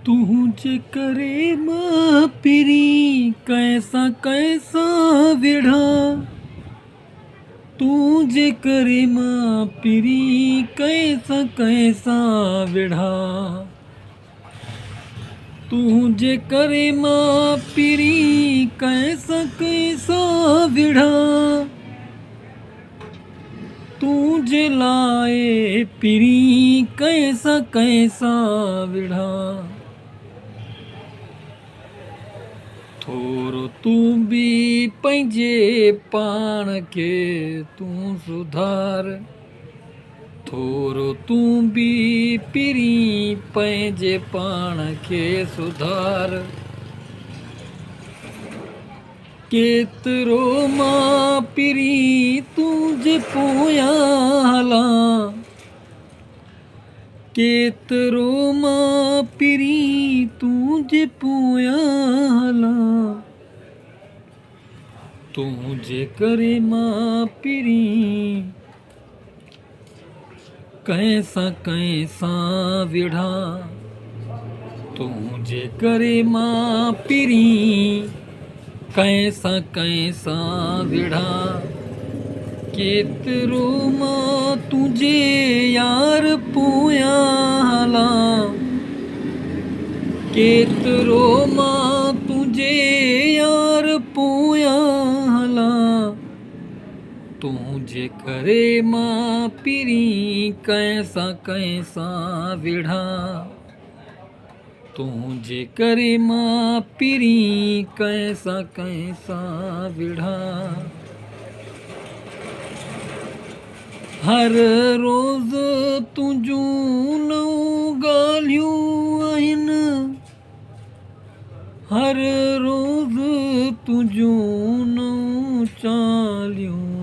तुझे करे मां पिरी कैसा कैसा विढ़ा। तुझे करे मां पिरी कैसा कैसा विढ़ा। तुझे करे मां पिरी कैसा कैसा विढ़ा। तुझे लाए पिरी कैसा कैसा विढ़ा। थोरो तू भी पंहिंजे पाण खे तूं सुधार। थोरो तू भी पिरी पंहिंजे पाण खे सुधार। केतिरो मां पिरी तुंहिंजे पोयां हलां। केतिरो मां पिरी तुंहिंजे पोयां हलां। तुंहिंजे करे मां पिरी कैसा कैसा विढ़ा। तुंहिंजे करे मां पिरी कैसा कैसा विढ़ा। केतिरो मां तुंहिंजे यार पोयां हलां। केतिरो मां तुंहिंजे यार पोयां हलां। तुंहिंजे करे मां पिरी कैसा कैसा विढ़ा। तुंहिंजे करे मां पिरी कैसा कैसा विढ़ा। हर रोज़ तुंहिंजूं नऊं ॻाल्हियूं आहिनि। हर रोज़ तुंहिंजूं नऊं चालियूं